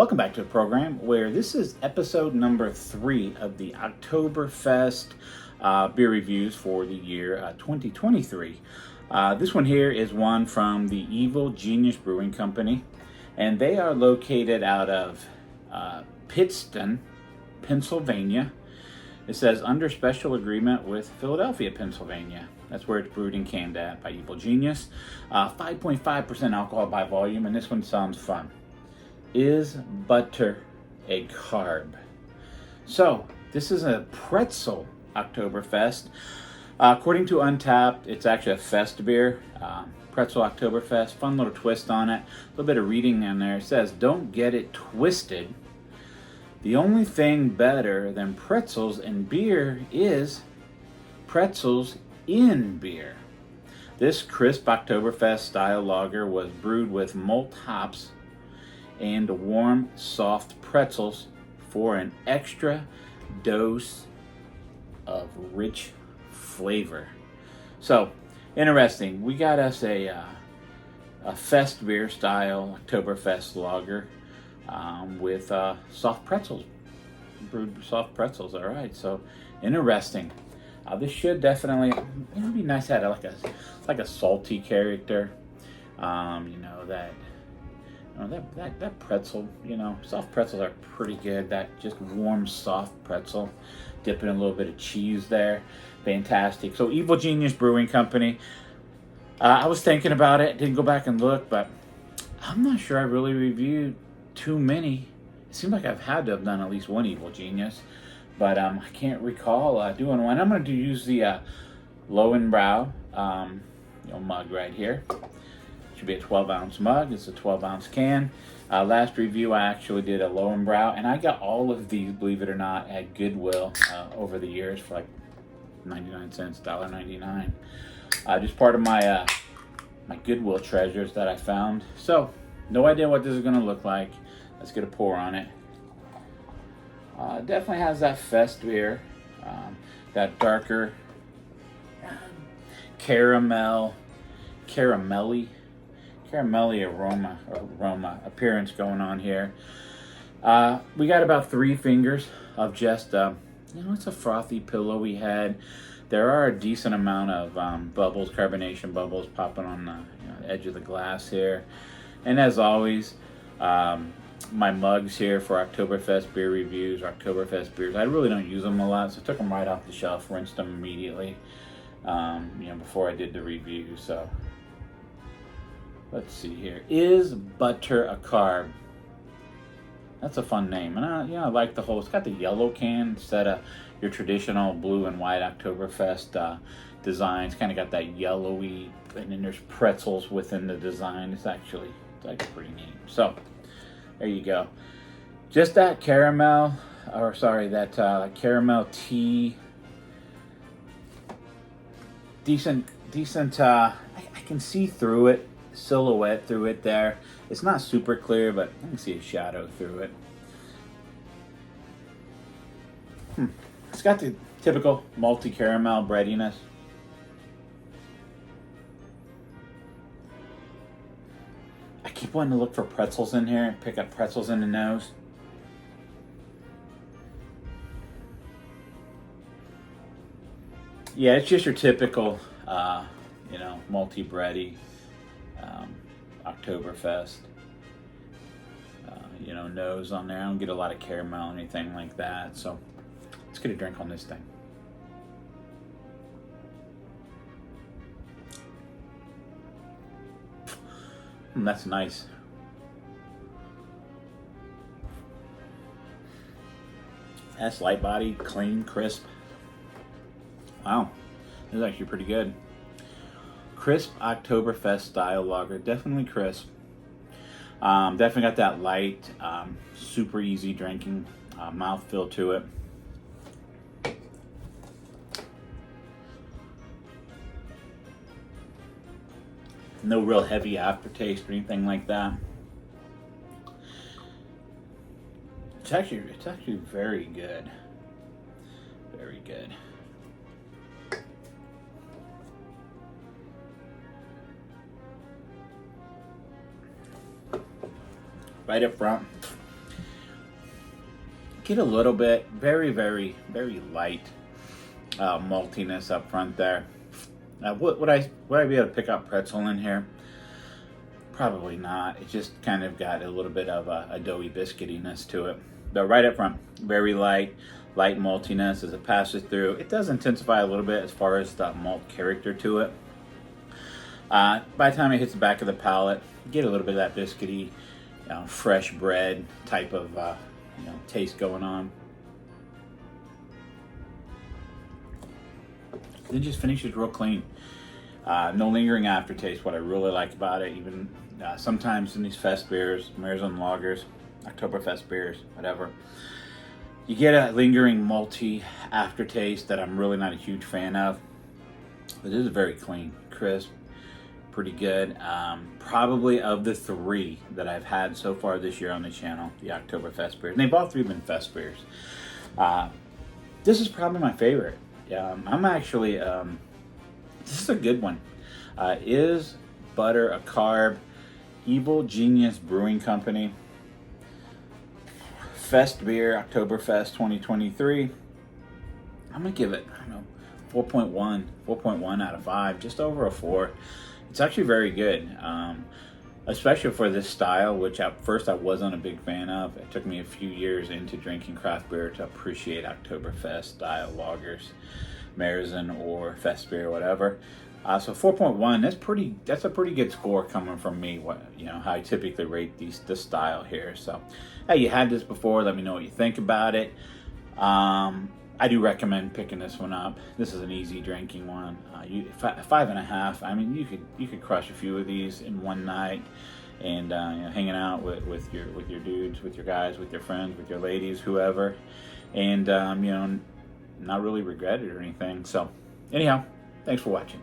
Welcome back to the program where this is episode number 3 of the Oktoberfest beer reviews for the year 2023. This one here is one from the Evil Genius Brewing Company, and they are located out of Pittston, Pennsylvania. It says under special agreement with Philadelphia, Pennsylvania. That's where it's brewed and canned at by Evil Genius. 5.5% alcohol by volume, and this one sounds fun. Is butter a carb? So, this is a pretzel Oktoberfest. According to Untapped, it's actually a Festbier. Pretzel Oktoberfest. Fun little twist on it. A little bit of reading in there. It says, don't get it twisted. The only thing better than pretzels in beer is pretzels in beer. This crisp Oktoberfest-Style Lager was brewed with malt hops and warm, soft pretzels for an extra dose of rich flavor. So, interesting. We got us a Festbier style Oktoberfest lager with soft pretzels, brewed soft pretzels. All right, so interesting. This should definitely, be nice to have like a salty character. That pretzel, soft pretzels are pretty good. That just warm, soft pretzel, dipping in a little bit of cheese there, fantastic. So Evil Genius Brewing Company. I was thinking about it, didn't go back and look, but I'm not sure I really reviewed too many. It seems like I've had to have done at least one Evil Genius, but I can't recall doing one. I'm going to use the Lowenbrau mug right here. Should be a 12-ounce mug. It's a 12-ounce can. Last review, I actually did a Lowenbrau, and I got all of these, believe it or not, at Goodwill over the years for like 99 cents, $1.99. Just part of my my Goodwill treasures that I found. So, no idea what this is going to look like. Let's get a pour on it. Definitely has that Festbier, that darker caramelly aroma appearance going on here. We got about 3 fingers of just it's a frothy, pillowy head. There are a decent amount of bubbles, carbonation bubbles popping on the edge of the glass here. And as always, my mugs here for Oktoberfest beer reviews, Oktoberfest beers, I really don't use them a lot, so I took them right off the shelf, rinsed them immediately before I did the review. So let's see here. Is butter a carb? That's a fun name. And I like the whole, it's got the yellow can instead of your traditional blue and white Oktoberfest design. It's kind of got that yellowy, and then there's pretzels within the design. It's actually pretty neat. So, there you go. Just that caramel tea. Decent, I can see through it. Silhouette through it there. It's not super clear, but I can see a shadow through it. It's got the typical malty caramel breadiness. I keep wanting to look for pretzels in here and pick up pretzels in the nose. Yeah, it's just your typical, malty bready. Oktoberfest, nose on there. I don't get a lot of caramel or anything like that. So let's get a drink on this thing. That's nice. That's light body, clean, crisp. Wow, this is actually pretty good. Crisp Oktoberfest-Style Lager. Definitely crisp. Definitely got that light, super easy drinking mouthfeel to it. No real heavy aftertaste or anything like that. It's actually very good. Very good. right up front. Get a little bit, very, very, very light maltiness up front there. Would I be able to pick up pretzel in here? Probably not. It just kind of got a little bit of a doughy biscuitiness to it. But right up front, very light maltiness as it passes through. It does intensify a little bit as far as the malt character to it. By the time it hits the back of the palate, you get a little bit of that biscuity, fresh bread type of taste going on. It just finishes real clean. No lingering aftertaste. What I really like about it, even sometimes in these fest beers, Märzen lagers, Oktoberfest beers, whatever, you get a lingering malty aftertaste that I'm really not a huge fan of. But this is very clean, crisp, pretty good. Probably of the three that I've had so far this year on the channel, the Oktoberfest beers, and they've all three been fest beers. This is probably my favorite. I'm actually, this is a good one. Is butter a carb? Evil Genius Brewing Company. Festbier, Oktoberfest 2023. I'm going to give it, 4.1 out of 5, just over a 4. It's actually very good, especially for this style, which at first I wasn't a big fan of. It took me a few years into drinking craft beer to appreciate Oktoberfest-Style Lagers, Märzen or Festbier or whatever. So 4.1, that's a pretty good score coming from me. How I typically rate this style here. So, hey, you had this before. Let me know what you think about it. I do recommend picking this one up. This is an easy drinking one. 5.5. I mean, you could crush a few of these in one night, and hanging out with your dudes, with your guys, with your friends, with your ladies, whoever, and not really regret it or anything. So, anyhow, thanks for watching.